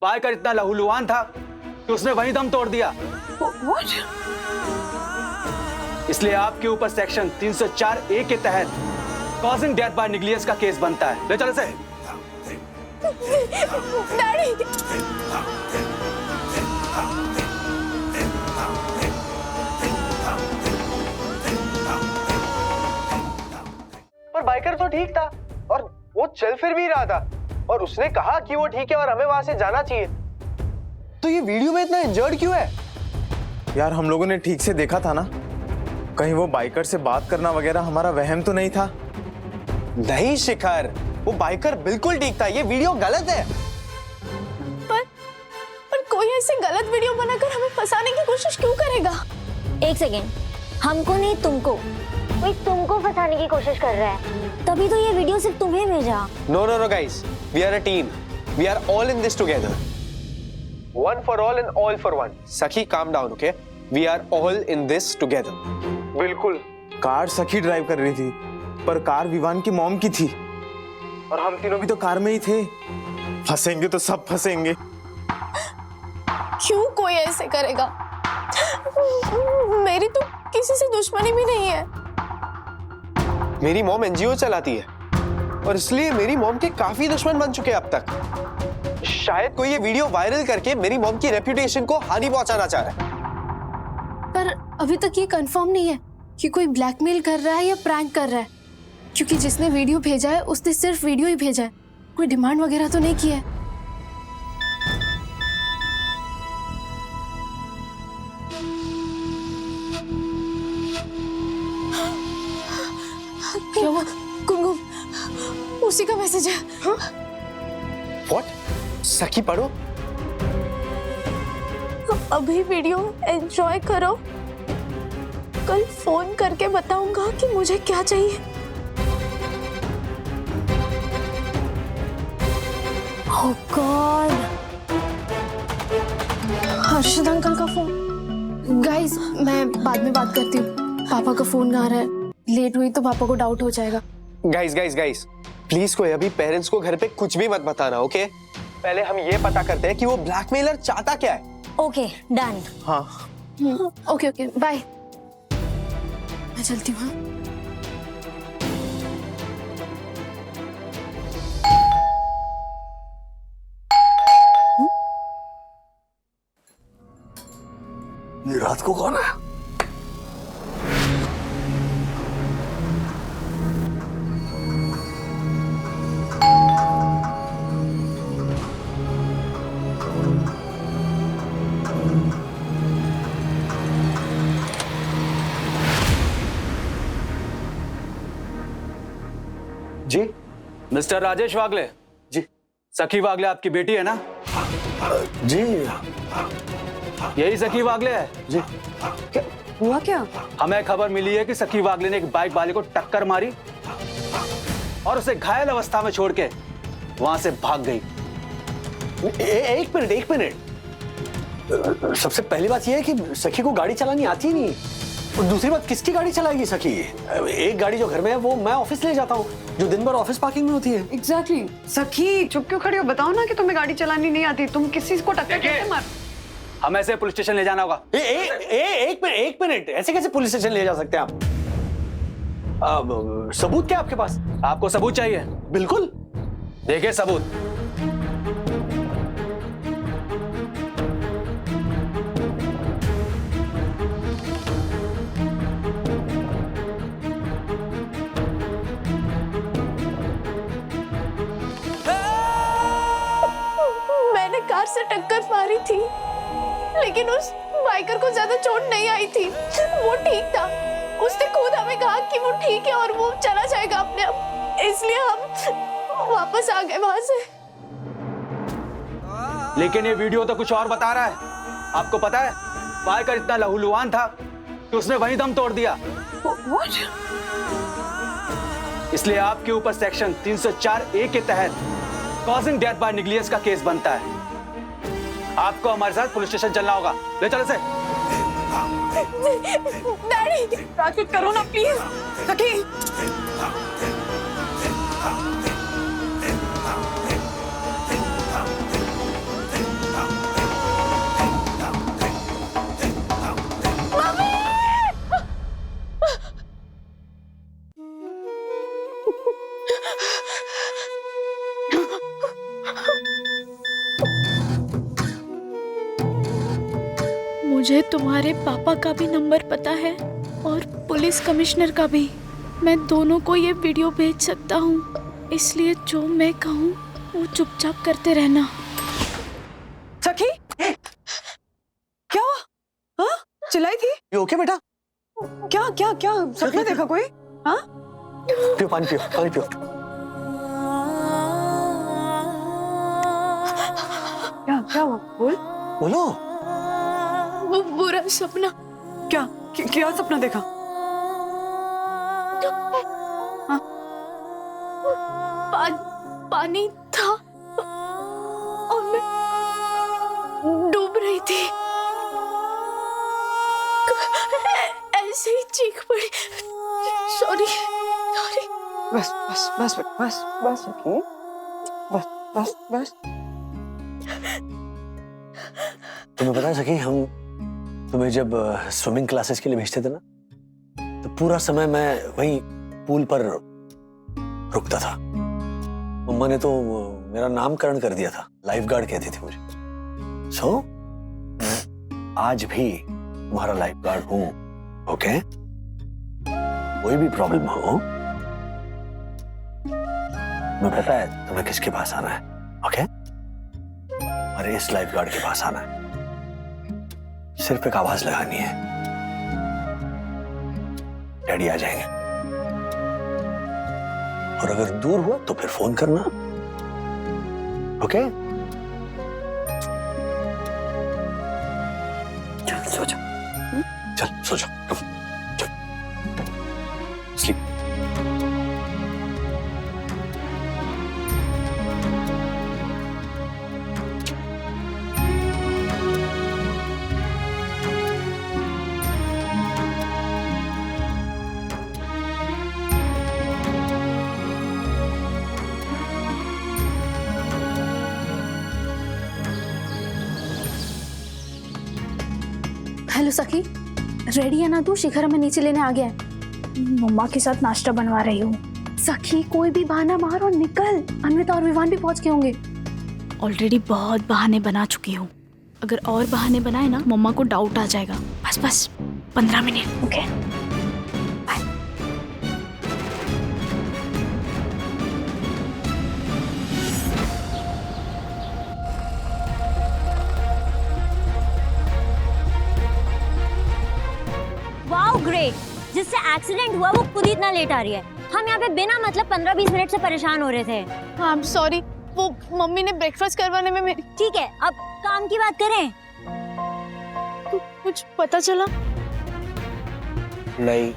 Biker इतना लहूलुहान था कि उसने वहीं दम तोड़ दिया। What? इसलिए आपके ऊपर सेक्शन 304A के तहत कॉजिंग डेथ बाय नेग्लिजेंस का केस बनता है। ले चलो इसे। डैडी, पर बाइकर तो ठीक था और वो चल फिर भी रहा था और उसने कहा कि वो ठीक है और हमें वहां से जाना चाहिए। तो ये वीडियो में इतना इंजर्ड क्यों है? यार हम लोगों ने ठीक से देखा था ना, कहीं वो बाइकर से बात करना वगैरह हमारा वहम तो नहीं था? नहीं शिखर, वो बाइकर बिल्कुल ठीक था, ये वीडियो गलत है। पर कोई ऐसे गलत वीडियो बनाकर हमें फंसाने की कोशिश क्यों करेगा? एक सेकेंड, हमको नहीं तुमको, कोई तुमको फंसाने की कोशिश कर रहा है, तभी तो ये वीडियो सिर्फ तुम्हें भेजा। No no no guys, we are a team, we are all in this together, one for all and all for one. Sakhi calm down, okay? We are all in this together. बिल्कुल। Car Sakhi drive कर रही थी, पर car Vivaan की mom की थी और हम तीनों भी तो कार में ही थे। फंसेंगे तो सब फंसेंगे। क्यों कोई ऐसे करेगा? मेरी तो किसी से दुश्मनी भी नहीं है। मेरी मॉम एनजीओ चलाती है और इसलिए मेरी मॉम के काफी दुश्मन बन चुके हैं अब तक। शायद कोई ये वीडियो वायरल करके मेरी मॉम की रेपुटेशन को हानि पहुंचाना चाह रहा है। पर अभी तक ये कंफर्म नहीं है कि कोई ब्लैकमेल कर रहा है या प्रैंक कर रहा है, क्योंकि जिसने वीडियो भेजा है उसने सिर्फ वीडियो ही भेजा है, कोई डिमांड वगैरह तो नहीं किया है। क्या हुआ? कुमकुम, उसी का मैसेज है। व्हाट? सखी पढ़ो। अभी वीडियो एंजॉय करो, कल फोन करके बताऊंगा कि मुझे क्या चाहिए। ओह गॉड, हर्षद अंकल का फोन। गाइस, मैं बाद में बात करती हूँ, पापा का फोन आ रहा है, लेट हुई तो पापा को डाउट हो जाएगा। गाइस गाइस गाइस, प्लीज कोई अभी पेरेंट्स को घर पे कुछ भी मत बताना, ओके? पहले हम ये पता करते हैं कि वो ब्लैकमेलर चाहता क्या है। Okay done. हाँ ओके ओके, बाय, मैं चलती हूँ। ये रात को कौन है? जी मिस्टर राजेश वागले। जी सखी वागले आपकी बेटी है ना? जी यही सखी वागले है? जी। हुआ क्या? हमें खबर मिली है कि सखी वागले ने एक बाइक वाले को टक्कर मारी और उसे घायल अवस्था में छोड़ के वहां से भाग गई। एक मिनट एक मिनट। सबसे पहली बात यह है कि सखी को गाड़ी चलानी आती नहीं, और दूसरी बात किसकी गाड़ी चलाएगी सखी? एक गाड़ी जो घर में है वो मैं ऑफिस ले जाता हूँ, जो दिन भर ऑफिस पार्किंग में होती है। एग्जैक्टली। सखी चुप क्यों खड़ी हो? बताओ ना कि तुम्हें गाड़ी चलानी नहीं आती, तुम किसी को टक्कर कैसे मार? हमें ऐसे पुलिस स्टेशन ले जाना होगा। एक मिनट, ऐसे कैसे पुलिस स्टेशन ले जा सकते हैं आप? सबूत क्या आपके पास? आपको सबूत चाहिए? बिल्कुल। देखिए सबूत। मैंने कार से टक्कर मारी थी, लेकिन उस बाइकर को ज्यादा चोट नहीं आई थी, वो ठीक था। उसने खुद हमें कहा कि वो ठीक है और वो चला जाएगा अपने आप, इसलिए हम वापस आ गए वहां से। लेकिन ये वीडियो तो कुछ और बता रहा है। आपको पता है, बाइकर इतना लहूलुहान था कि उसने वहीं दम तोड़ दिया। What? इसलिए आपके ऊपर सेक्शन 304A के तहत कॉजिंग डेथ बाय नेग्लिजेंस का केस बनता है। आपको हमारे साथ पुलिस स्टेशन चलना होगा। ले चलो इसे। डैडी, कुछ करो ना प्लीज। सखी मुझे तुम्हारे पापा का भी नंबर पता है और पुलिस कमिश्नर का भी। मैं दोनों को ये वीडियो भेज सकता हूँ, इसलिए जो मैं कहूँ वो चुपचाप करते रहना। सखी क्या हुआ? हाँ चिल्लाई थी? ये ओके बेटा? क्या क्या क्या सपना देखा कोई? हाँ पियो पानी, पियो पानी, पियो। क्या हुआ? बोल। बोलो। वो बुरा सपना। क्या सपना देखा? हाँ? पानी था और मैं डूब रही थी। ऐसे ही चीख पड़ी। सॉरी। बस बस बस बस बस सखी, बस बस बस। तुम्हें पता है सखी, हम तुम्हें जब स्विमिंग क्लासेस के लिए भेजते थे ना, तो पूरा समय मैं वहीं पूल पर रुकता था। मम्मा ने तो मेरा नामकरण कर दिया था, लाइफ गार्ड कहती थी मुझे। सो आज भी तुम्हारा लाइफ गार्ड हूं, ओके? कोई भी प्रॉब्लम हो, मैं पता है तुम्हें किसके पास आना है, ओके? अरे इस लाइफ गार्ड के पास आना है, सिर्फ एक आवाज लगानी है, डैडी आ जाएंगे। और अगर दूर हुआ तो फिर फोन करना, ओके? चल सो जा, चल सो जा, चल स्लीप। हेलो सखी, रेडी है ना तू? शिखर हमें नीचे लेने आ गया है। मम्मा के साथ नाश्ता बनवा रही हूँ। सखी कोई भी बहाना मार और निकल। अन्विता और विवान भी पहुंच गए होंगे। ऑलरेडी बहुत बहाने बना चुकी हूँ, अगर और बहाने बनाए ना मम्मा को डाउट आ जाएगा। बस बस 15 मिनट, ओके? वाओ ग्रेट, जिससे एक्सीडेंट हुआ वो खुद ही इतना लेट आ रही है। हम यहाँ पे बिना मतलब 15-20 मिनट से परेशान हो रहे थे। आई एम सॉरी, वो मम्मी ने ब्रेकफास्ट करवाने में मेरी। ठीक है, अब काम की बात करें। कुछ पता चला? नहीं,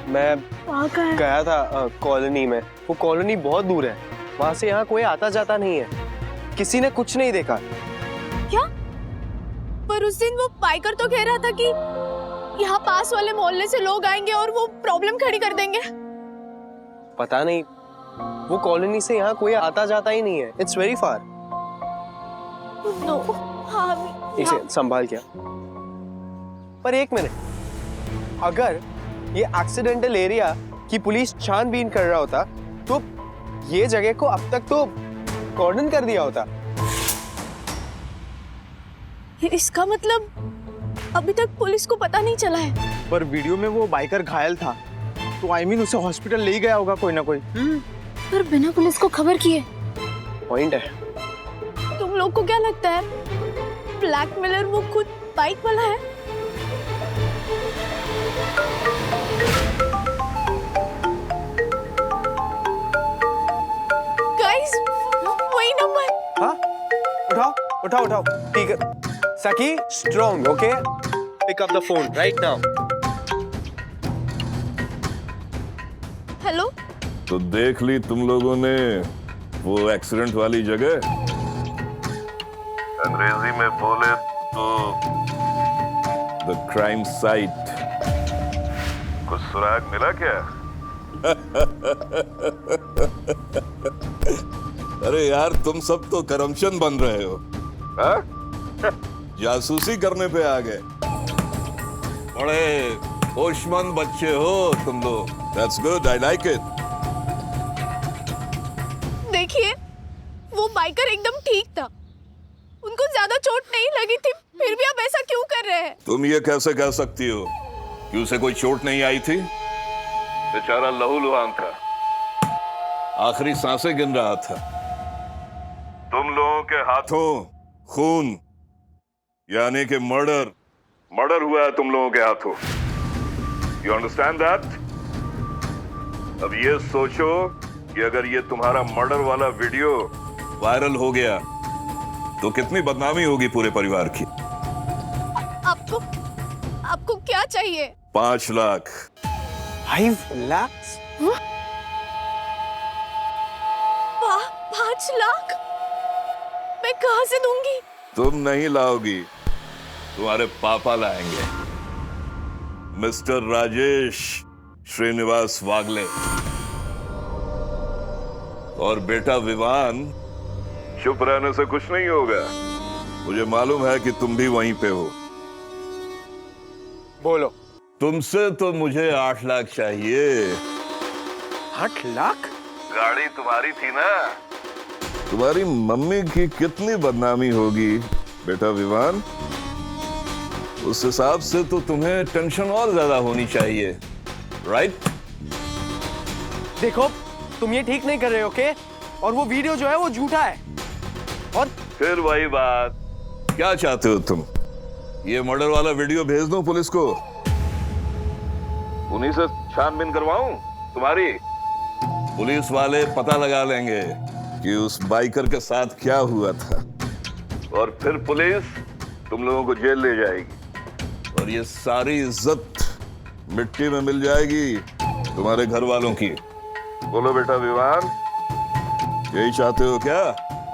मैं गया था कॉलोनी में। वो कॉलोनी बहुत दूर है, वहां से यहाँ कोई आता जाता नहीं है। किसी ने कुछ नहीं देखा। क्या? पर उस दिन वो बाइकर तो कह रहा था कि यहाँ पास वाले मोहल्ले से लोग आएंगे और वो प्रॉब्लम खड़ी कर देंगे। पता नहीं, वो कॉलोनी से यहाँ कोई आता जाता ही नहीं है। It's very far. नो, हाँ, इसे संभाल क्या। पर एक मिनट, अगर ये एक्सीडेंटल एरिया की पुलिस छानबीन कर रहा होता तो ये जगह को अब तक तो कॉर्डन कर दिया होता। इसका मतलब अभी तक पुलिस को पता नहीं चला है। पर वीडियो में वो बाइकर घायल था, तो आई मीन उसे हॉस्पिटल ले गया होगा कोई ना कोई। पर बिना पुलिस को खबर किए। पॉइंट है। तुम लोग को क्या लगता है ब्लैकमेलर वो खुद बाइक वाला है? गाइस, वही नंबर। हाँ, उठाओ उठाओ उठाओ। ठीक है Sakhi, strong, okay? Pick up the phone right now. Hello. तो देख ली तुम लोगों ने वो एक्सीडेंट वाली जगह? अंग्रेजी में बोले तो द क्राइम साइट। कुछ सुराग मिला क्या? अरे यार, तुम सब तो करप्शन बन रहे हो, हाँ? जासूसी करने पे आ गए। बड़े होशमंद बच्चे हो तुम लोग। That's good, I like it. देखिए, वो बाइकर एकदम ठीक था, उनको ज्यादा चोट नहीं लगी थी। फिर भी आप ऐसा क्यों कर रहे हैं? तुम ये कैसे कह सकती हो कि उसे कोई चोट नहीं आई थी? बेचारा लहूलुहान था, आखिरी सांसें गिन रहा था। तुम लोगों के हाथों खून यानी कि मर्डर हुआ है तुम लोगों के हाथों। You understand that? अब ये सोचो कि अगर ये तुम्हारा मर्डर वाला वीडियो वायरल हो गया तो कितनी बदनामी होगी पूरे परिवार की। आपको क्या चाहिए? 5 लाख। 5 लाख? 5 लाख? मैं कहां से दूंगी? तुम नहीं लाओगी, तुम्हारे पापा लाएंगे, मिस्टर राजेश श्रीनिवास वागले। और बेटा विवान, चुप रहने से कुछ नहीं होगा। मुझे मालूम है कि तुम भी वहीं पे हो। बोलो। तुमसे तो मुझे 8 लाख चाहिए। 8 लाख? गाड़ी तुम्हारी थी ना? तुम्हारी मम्मी की कितनी बदनामी होगी बेटा विवान, उस हिसाब से तो तुम्हें टेंशन और ज्यादा होनी चाहिए, राइट? देखो, तुम ये ठीक नहीं कर रहे हो, ओके? और वो वीडियो जो है वो झूठा है। और फिर वही बात, क्या चाहते हो तुम? ये मर्डर वाला वीडियो भेज दूं पुलिस को? उन्हीं से छानबीन करवाऊं तुम्हारी? पुलिस वाले पता लगा लेंगे कि उस बाइकर के साथ क्या हुआ था, और फिर पुलिस तुम लोगों को जेल ले जाएगी, और ये सारी इज्जत मिट्टी में मिल जाएगी तुम्हारे घर वालों की। बोलो बेटा विवान, यही चाहते हो क्या?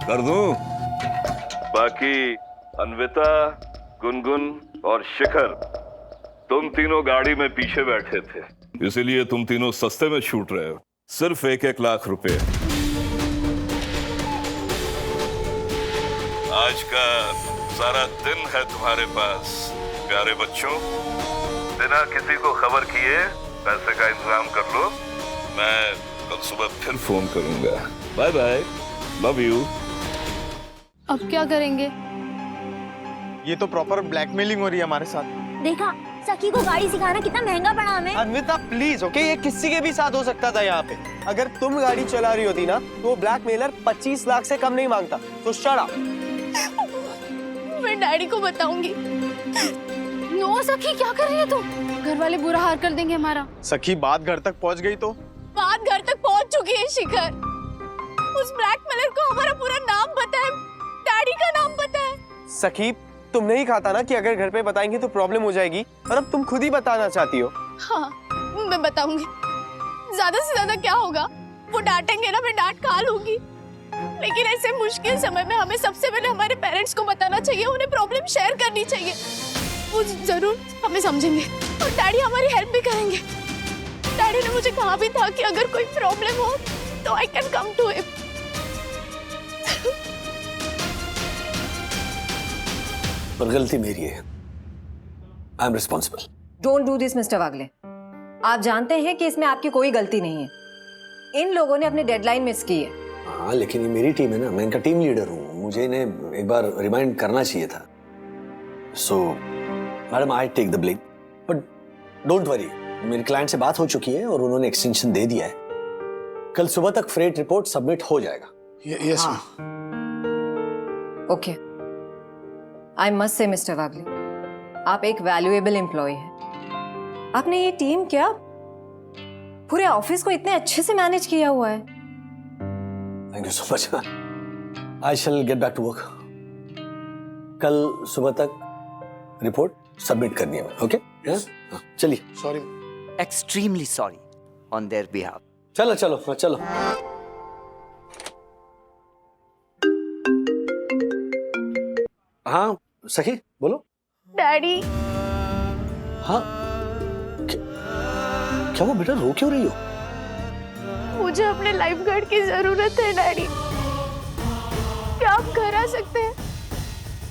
कर दूं? बाकी अन्विता, गुनगुन और शिखर, तुम तीनों गाड़ी में पीछे बैठे थे, इसीलिए तुम तीनों सस्ते में छूट रहे हो। सिर्फ 1-1 लाख रुपए। आज का सारा दिन है तुम्हारे पास प्यारे बच्चों। बिना किसी को खबर किए पैसे का इंतजाम कर लो। मैं कल सुबह फिर फोन करूंगा। Bye bye, love you. अब क्या करेंगे? ये तो प्रॉपर ब्लैकमेलिंग हो रही है हमारे साथ। देखा, सखी को गाड़ी सिखाना कितना महंगा पड़ा हमें। Anvita please, okay? ये किसी के भी साथ हो सकता था यहाँ पे। अगर तुम गाड़ी चला रही होती ना तो वो ब्लैकमेलर 25 लाख से कम नहीं मांगता। तो शट अप। मैं डैडी को बताऊंगी। नो सखी, क्या कर रही है तू? घर वाले बुरा हाल कर देंगे हमारा। सखी बात घर तक पहुंच गई तो? बात घर तक पहुंच चुकी है शिखर। उस ब्लैकमेलर को हमारा पूरा नाम पता है, डैडी का नाम पता है। सखी, तुम नहीं खाता ना कि अगर घर पे बताएंगे तो प्रॉब्लम हो जाएगी, और अब तुम खुद ही बताना चाहती हो। हाँ, मैं बताऊंगी। ज्यादा से ज्यादा क्या होगा? वो डांटेंगे ना, मैं डांट खा लूंगी। लेकिन ऐसे मुश्किल समय में हमें सबसे पहले हमारे पेरेंट्स को बताना चाहिए, उन्हें प्रॉब्लम शेयर करनी चाहिए। वो जरूर हमें समझेंगे और डैडी हमारी हेल्प भी करेंगे। डैडी ने मुझे कहा भी था कि अगर कोई प्रॉब्लम हो तो I can come to him. पर गलती मेरी है। I am responsible. Don't do this mister Wagle. आप जानते हैं कि इसमें आपकी कोई गलती नहीं है। इन लोगों ने अपनी डेडलाइन मिस की है। हाँ, लेकिन ये मेरी टीम है ना, मैं इनका टीम लीडर हूँ, मुझे इन्हें एक बार रिमाइंड करना चाहिए था। So madam, I take the blame, but don't worry, मेरे क्लाइंट से बात हो चुकी है और उन्होंने एक्सटेंशन दे दिया है। कल सुबह तक फ्रेट रिपोर्ट सबमिट हो जाएगा। Yes okay. I must say mister Wagle, आप एक वैल्यूएबल एम्प्लॉय हैं। आपने ये टीम क्या पूरे ऑफिस को इतने अच्छे से मैनेज किया हुआ है। Thank you so much. I shall get back to work. कल सुबह तक रिपोर्ट सबमिट करनी है, ओके? चलिए। Sorry. Extremely sorry on their behalf. चलो चलो चलो। हाँ सखी, बोलो। डैडी। हाँ, क्या वो बेटा, रो क्यों रही हो? मुझे अपने लाइफ गार्ड की जरूरत है डैडी। क्या आप घर आ सकते हैं?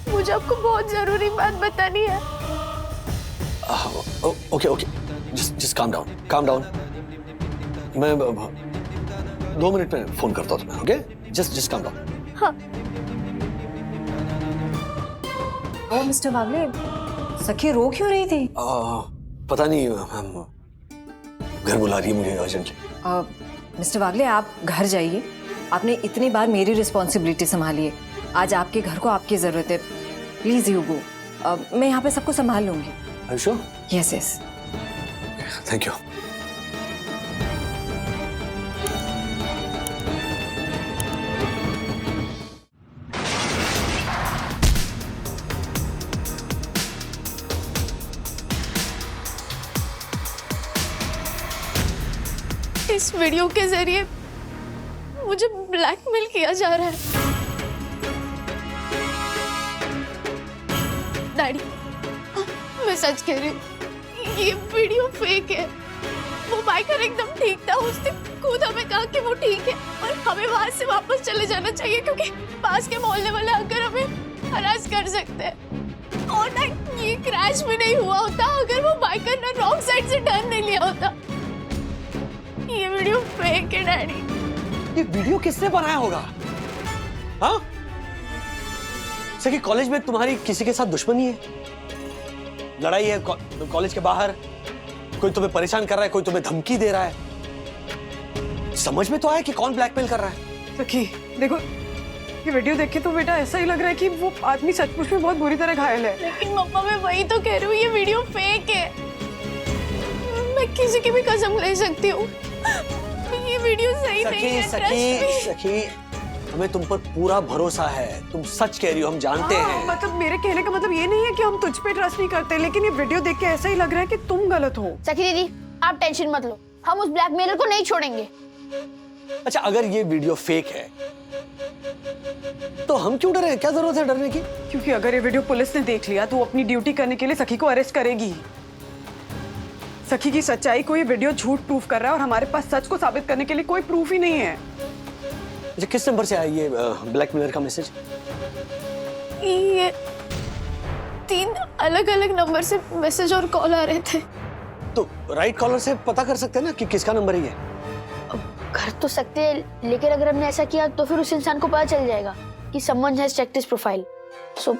मुझे आपको बहुत जरूरी बात बतानी है। Okay okay, just calm down. मैं 2 मिनट में फोन करता हूँ तुम्हें, ओके? Just calm down. हाँ। ओ मिस्टर वागले, सखी रो क्यों रही थी? पता नहीं मैम, घर बुला रही है मुझे अर्जेंटली। मिस्टर वागले, आप घर जाइए। आपने इतनी बार मेरी रिस्पॉन्सिबिलिटी संभाली है, आज आपके घर को आपकी जरूरत है। Please you go. मैं यहाँ पे सबको संभाल लूंगी। Are you sure? Yes yes. Thank you. इस वीडियो के जरिए मुझे ब्लैकमेल किया जा रहा है। डैडी, मैं सच कह रही हूँ, ये वीडियो फेक है। वो बाइकर एकदम ठीक था, उसने खुद हमें कहा कि वो ठीक है और हमें वहां से वापस चले जाना चाहिए क्योंकि पास के मोहल्ले वाले आकर हमें हरास कर सकते हैं। और ना ये क्रैश भी नहीं हुआ होता अगर वो बाइकर ने रॉन्ग साइड से टर्न नहीं लिया होता। ये वीडियो फेक है डैडी। ये वीडियो किसने बनाया होगा? हाँ? सखी, कॉलेज में तुम्हारी किसी के साथ दुश्मनी है? लड़ाई है कॉलेज के बाहर? कोई तुम्हें परेशान कर रहा है, कोई तुम्हें धमकी दे रहा है? समझ में तो आया कि कौन ब्लैकमेल कर रहा है? सखी देखो, ये वीडियो देख के तो बेटा ऐसा ही लग रहा है कि वो आदमी सचमुच में बहुत बुरी तरह घायल है। लेकिन मम्मा, मैं वही तो कह रही हूँ, ये वीडियो फेक है। मैं किसी की भी कसम ले सकती हूँ, ये वीडियो सही नहीं है। सखी, हमें तुम पर पूरा भरोसा है। तुम सच कह रही हो, हम जानते हैं। मतलब मेरे कहने का मतलब ये नहीं है कि हम तुझ पे ट्रस्ट नहीं करते, लेकिन ये वीडियो देख के ऐसा ही लग रहा है कि तुम गलत हो। सखी दीदी, आप टेंशन मत लो, हम उस ब्लैकमेलर को नहीं छोड़ेंगे। अच्छा, अगर ये वीडियो फेक है तो हम क्यों डरे? क्या जरूरत है डरने की? क्योंकि अगर ये वीडियो पुलिस ने देख लिया तो वो अपनी ड्यूटी करने के लिए सखी को अरेस्ट करेगी। सखी की सच्चाई को ये वीडियो झूठ प्रूफ कर रहा है और हमारे पास सच को साबित करने के लिए कोई प्रूफ ही नहीं है। अच्छा, किस नंबर से आया ये ब्लैकमेलर का मैसेज? ये 3 अलग-अलग नंबर से मैसेज और कॉल आ रहे थे। तो राइट कॉलर से पता कर सकते हैं ना कि किसका नंबर है ये? कर तो सकते हैं, लेकिन अगर हमने ऐसा किया तो फिर उस इंसान को पता चल जाएगा कि someone has checked his profile. So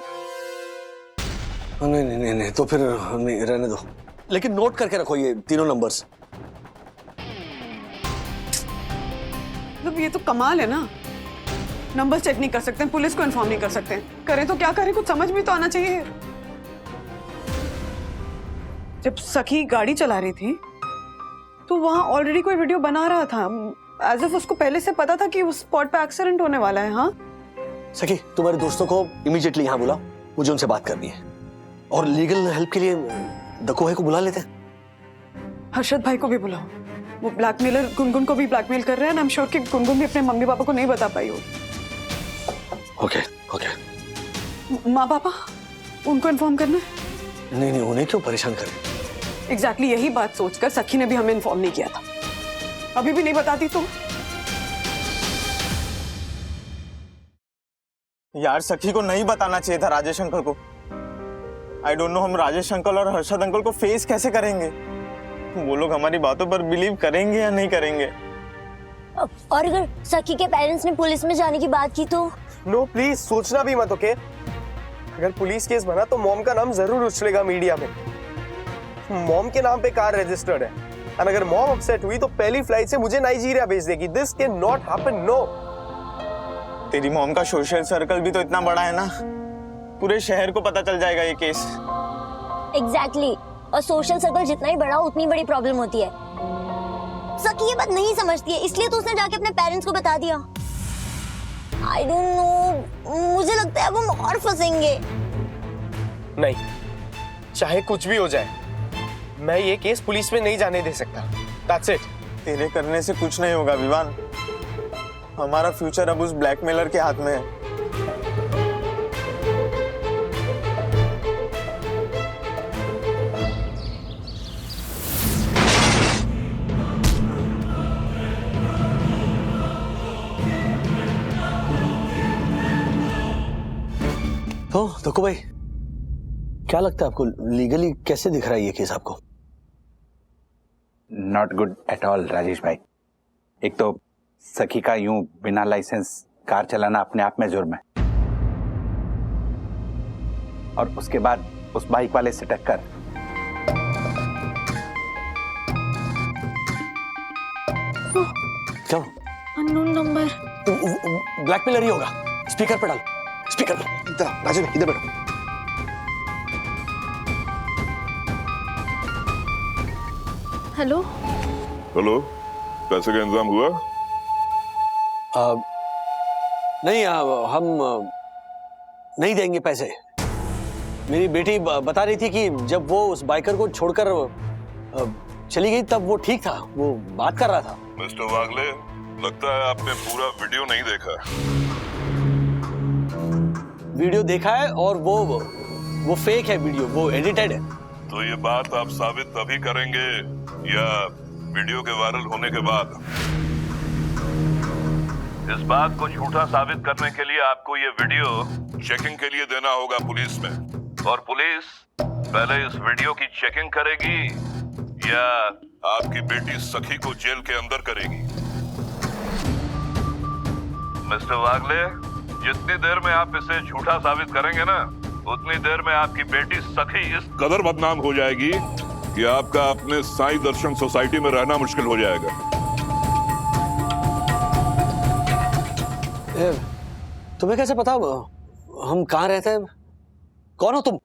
नहीं, तो फिर नहीं, रहने दो। लेकिन नोट करके रखो ये तीनों नंबर्स। मतलब ये तो कमाल है ना, नंबर चेक नहीं कर सकते, पुलिस को इन्फॉर्म नहीं कर सकते। करें तो क्या करें, कुछ समझ भी तो आना चाहिए। जब सखी गाड़ी चला रही थी तो वहां ऑलरेडी कोई वीडियो बना रहा था, एज इफ उसको पहले से पता था कि उस स्पॉट पे एक्सीडेंट होने वाला है। हाँ सखी, तुम्हारे दोस्तों को इमीडिएटली यहाँ बुलाओ, मुझे उनसे बात करनी है। और लीगल हेल्प के लिए दकोहे को बुला लेते हैं। हर्षद भाई को भी बुलाओ, वो ब्लैकमेलर गुनगुन को भी ब्लैकमेल कर रहे हैं। आई एम श्योर कि गुनगुन भी अपने मम्मी पापा को नहीं बता पाई होगी। ओके। माँ पापा उनको इन्फॉर्म करना है? नहीं, उन्हें क्यों परेशान करें? एग्जैक्टली यही बात सोचकर सखी ने भी हमें इन्फॉर्म नहीं किया था। अभी भी नहीं बताती तो? यार, सखी को नहीं बताना चाहिए था राजेश अंकल को। आई डोंट नो हम राजेश अंकल और हर्षद अंकल को फेस कैसे करेंगे। वो लोग हमारी बातों पर बिलीव करेंगे या नहीं करेंगे? और अगर सखी के पेरेंट्स ने पुलिस में जाने की बात की तो? नो प्लीज, सोचना भी मत। ओके, अगर पुलिस केस बना तो मॉम का नाम जरूर उछलेगा मीडिया में। मॉम के नाम पे कार रजिस्टर्ड है, और अगर मॉम अपसेट हुई तो पहली फ्लाइट से मुझे नाइजीरिया भेज देगी। This can not happen, no. तेरी मॉम का सोशल सर्कल भी तो इतना बड़ा है ना, पूरे शहर को पता चल जाएगा ये केस। एग्जैक्टली, और सोशल सर्कल जितना ही बड़ा हो उतनी बड़ी प्रॉब्लम होती है। सखी ये बात नहीं समझती है, इसलिए तो उसने जाके अपने पेरेंट्स को बता दिया। आई डोंट नो, मुझे लगता है अब हम और फंसेंगे। नहीं, चाहे कुछ भी हो जाए, मैं ये केस पुलिस में नहीं जाने दे सकता। That's it. तेरे करने से कुछ नहीं होगा विवान, हमारा फ्यूचर अब उस ब्लैकमेलर के हाथ में है। तो दको भाई, क्या लगता है आपको लीगली कैसे दिख रहा है ये केस आपको? Not good at all Rajesh भाई। एक तो सखी का यूं बिना लाइसेंस कार चलाना अपने आप में जुर्म है, और उसके बाद उस बाइक वाले से टक्कर। क्या अननोन नंबर। ब्लैकमेलर ही होगा। स्पीकर पे डाल, स्पीकर पे। इधर राजू भाई, इधर बैठो। हेलो। हेलो, पैसे का इंतजाम हुआ? नहीं, हम नहीं देंगे पैसे। मेरी बेटी बता रही थी कि जब वो उस बाइकर को छोड़कर चली गई तब वो ठीक था, वो बात कर रहा था। मिस्टर वागले, लगता है आपने पूरा वीडियो नहीं देखा। वीडियो देखा है और वो फेक है वीडियो, वो एडिटेड है। तो ये बात आप साबित तभी करेंगे या वीडियो के वायरल होने के बाद? इस बात को झूठा साबित करने के लिए आपको ये वीडियो चेकिंग के लिए देना होगा पुलिस में, और पुलिस पहले इस वीडियो की चेकिंग करेगी या आपकी बेटी सखी को जेल के अंदर करेगी। मिस्टर वागले, जितनी देर में आप इसे झूठा साबित करेंगे ना, उतनी देर में आपकी बेटी सखी इस कदर बदनाम हो जाएगी कि आपका अपने साईं दर्शन सोसाइटी में रहना मुश्किल हो जाएगा। तुम्हें कैसे पता हम कहाँ रहते हैं? कौन हो तुम?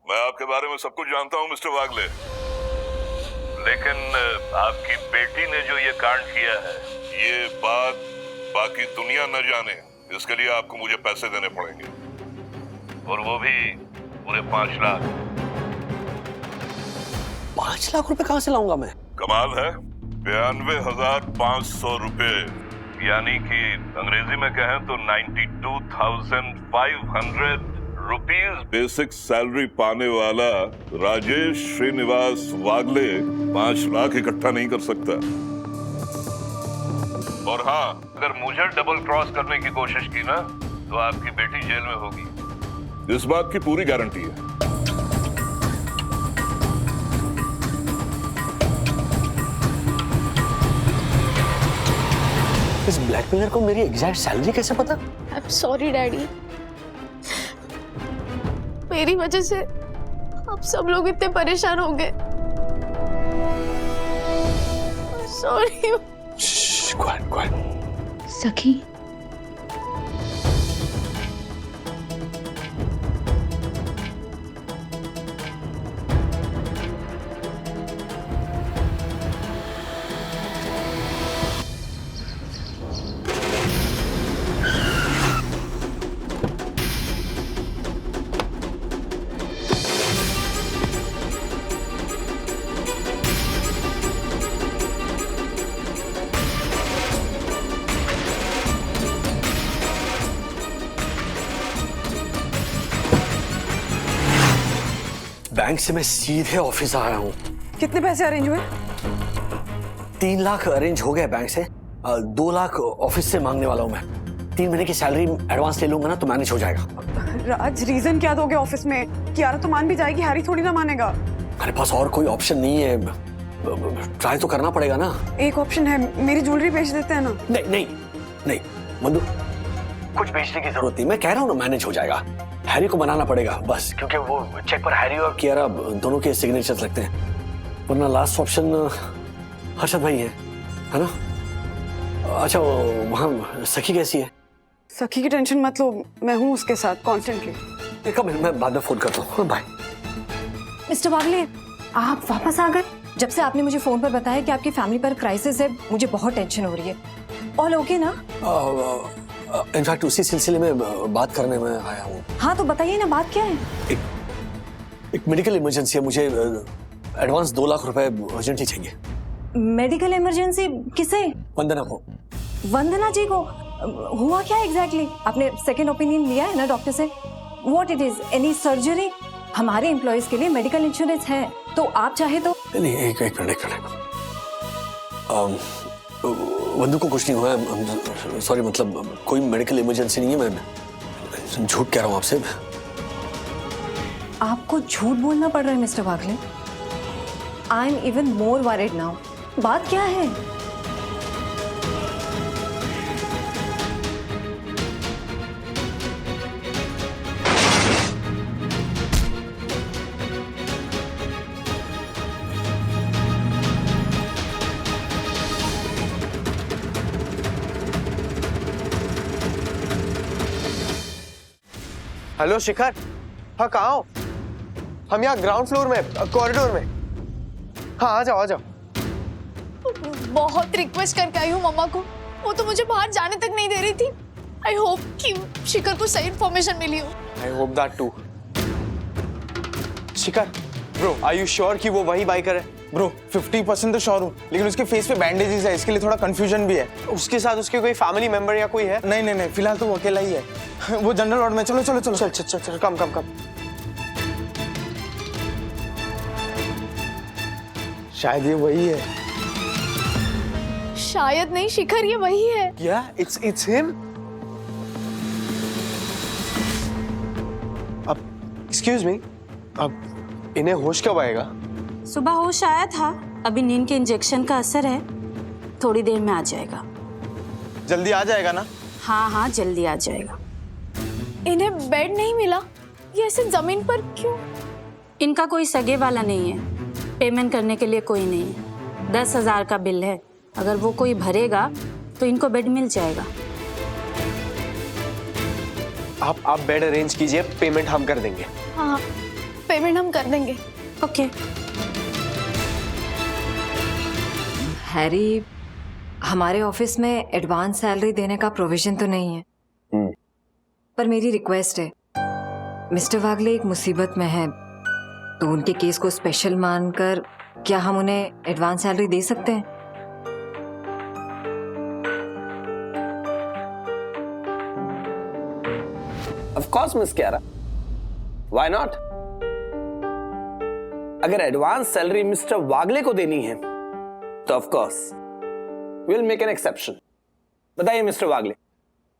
मैं आपके बारे में सब कुछ जानता हूँ मिस्टर वागले, लेकिन आपकी बेटी ने जो ये कांड किया है, ये बात बाकी दुनिया न जाने, इसके लिए आपको मुझे पैसे देने पड़ेंगे, और वो भी पूरे 5 लाख। 5 लाख रुपए कहाँ से लाऊंगा मैं? कमाल है, 92,500 रुपए, यानी कि अंग्रेजी में कहें तो 92,500 रुपीज बेसिक सैलरी पाने वाला राजेश श्रीनिवास वागले 5 लाख इकट्ठा नहीं कर सकता। और हाँ, अगर मुझे डबल क्रॉस करने की कोशिश की ना, तो आपकी बेटी जेल में होगी, इस बात की पूरी गारंटी है। इस ब्लैकमेलर को मेरी एग्जैक्ट सैलरी कैसे पता? आई एम सॉरी डैडी, मेरी वजह से आप सब लोग इतने परेशान हो गए। सॉरी। सखी, बैंक से मैं सीधे ऑफिस आ रहा हूँ। कितने पैसे अरेंज हुए? 3 लाख अरेंज हो गए बैंक से, 2 लाख ऑफिस से मांगने वाला हूँ मैं। 3 महीने की सैलरी एडवांस ले लूंगा ना तो मैनेज हो जाएगा। राज, रीजन क्या दोगे ऑफिस में? कियारा तो मान भी जाएगी, हैरी थोड़ी ना मानेगा। मेरे पास और कोई ऑप्शन नहीं है, ट्राई तो करना पड़ेगा ना। एक ऑप्शन है, मेरी ज्वेलरी बेच देते हैं ना। नहीं नहीं नहीं मंदू, कुछ बेचने की जरूरत नहीं, मैं कह रहा हूँ ना मैनेज हो जाएगा। हैरी को बनाना पड़ेगा बस, क्योंकि वो चेक पर हैरी और कियारा दोनों के सिग्नेचर्स लगते हैं, वरना लास्ट ऑप्शन हर्षद भाई है ना। अच्छा, वहाँ सखी कैसी है? सखी की टेंशन मत लो, मैं हूँ उसके साथ कॉन्स्टेंटली। कम, मैं बाद में फोन करता हूँ, बाय। मिस्टर वागले, आप वापस आ गए? जब से आपने मुझे फोन पर बताया कि आपकी फैमिली पर क्राइसिस है, मुझे बहुत टेंशन हो रही है। ऑल ओके ना? इनफैक्ट उसी सिलसिले में बात करने में आया हूँ। हाँ तो बताइए ना, बात क्या है? एक मेडिकल इमरजेंसी है, मुझे एडवांस 2 लाख रुपए अर्जेंटली चाहिए। Medical emergency? किसे? वंदना को। वंदना जी को? हुआ क्या एग्जैक्टली? आपने सेकंड ओपिनियन लिया है ना डॉक्टर से? What it is? Any surgery? हमारे एम्प्लॉयज के लिए मेडिकल इंश्योरेंस है, तो आप चाहे तो। नहीं, एक मिनट। वंदू को कुछ नहीं हुआ है, सॉरी, मतलब कोई मेडिकल इमरजेंसी नहीं है, मैं झूठ कह रहा हूँ आपसे। आपको झूठ बोलना पड़ रहा है mister Wagle? I am even more worried now. बात क्या है? हेलो शिखर, हाँ कहाँ हो? हम यहाँ ग्राउंड फ्लोर में, कॉरिडोर में। हाँ आ जाओ आ जाओ। बहुत रिक्वेस्ट करके आई हूँ मम्मा को, वो तो मुझे बाहर जाने तक नहीं दे रही थी। आई होप कि शिखर को सही इन्फॉर्मेशन मिली हो। I hope that too. Shikhar bro, are you sure कि वो वही बाइकर है? ब्रो 50% तो श्योर हूँ, लेकिन उसके फेस पे बैंडेजेस है, इसके लिए थोड़ा कंफ्यूजन भी है। उसके साथ उसके कोई फैमिली मेंबर या कोई है? नहीं नहीं नहीं, फिलहाल तो वो अकेला ही है। वो जनरल वार्ड में। चलो चलो चलो चल चल चल चल, कम कम कम। शायद ये वही है। शायद नहीं शिखर, ये वही है। या इट्स हिम। अब एक्सक्यूज मी, अब इन्हें होश कब आएगा? सुबह होश आया था, अभी नींद के इंजेक्शन का असर है, थोड़ी देर में आ जाएगा। जल्दी आ जाएगा ना? हाँ हाँ जल्दी आ जाएगा। इन्हें बेड नहीं मिला, ये ऐसे जमीन पर क्यों? इनका कोई सगे वाला नहीं है, पेमेंट करने के लिए कोई नहीं है। 10,000 का बिल है, अगर वो कोई भरेगा तो इनको बेड मिल जाएगा। आप बेड अरेंज कीजिए, पेमेंट हम कर देंगे। हाँ पेमेंट हम कर देंगे। ओके। हैरी, हमारे ऑफिस में एडवांस सैलरी देने का प्रोविजन तो नहीं है, पर मेरी रिक्वेस्ट है, मिस्टर वागले एक मुसीबत में है, तो उनके केस को स्पेशल मानकर क्या हम उन्हें एडवांस सैलरी दे सकते हैं? Of course miss Kiara, why not? अगर एडवांस सैलरी मिस्टर वागले को देनी है तो of course will make an exception. बताइए मिस्टर वागले,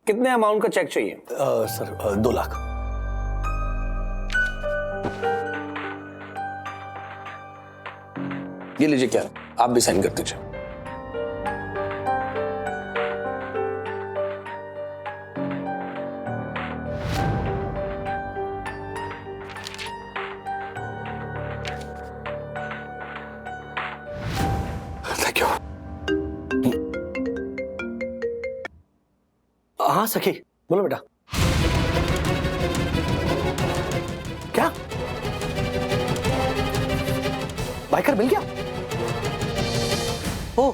कितने अमाउंट का चेक चाहिए? सर 2 लाख। ये लीजिए, क्या आप भी साइन कर दीजिए। Thank you. हाँ सखी, बोलो बेटा। क्या बाइकर मिल गया? ओ,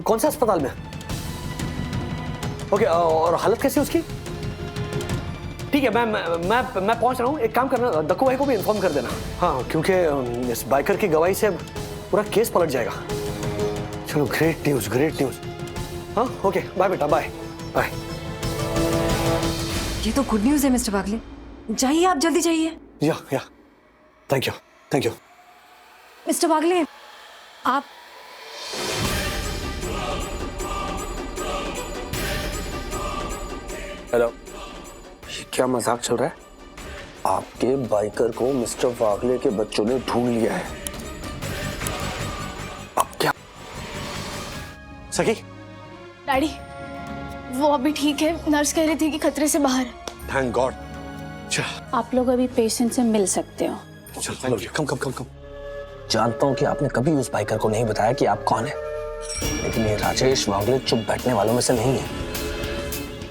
कौन से अस्पताल में? ओके, और हालत कैसी है उसकी? ठीक है, मैं पहुंच रहा हूँ। एक काम करना, दक्कू भाई को भी इन्फॉर्म कर देना। हाँ, क्योंकि इस बाइकर की गवाही से पूरा केस पलट जाएगा। चलो, ग्रेट न्यूज, ग्रेट न्यूज। हाँ ओके, बाय बेटा, बाय बाय। ये तो गुड न्यूज है मिस्टर वागले, जाइए आप, जल्दी जाइए। Yeah thank you, thank you. Mister Wagle, आप हेलो, क्या मजाक चल रहा है? आपके बाइकर को मिस्टर वागले के बच्चों ने ढूंढ लिया है। अब क्या? सखी, डैडी, वो अभी ठीक है, नर्स कह रही थी कि खतरे से बाहर है। Thank God. आप लोग अभी पेशेंट से मिल सकते हो। चलो, कम। जानता हूं कि आपने कभी उस बाइकर को नहीं बताया कि आप कौन है, लेकिन ये राजेश वागले चुप बैठने वालों में से नहीं है।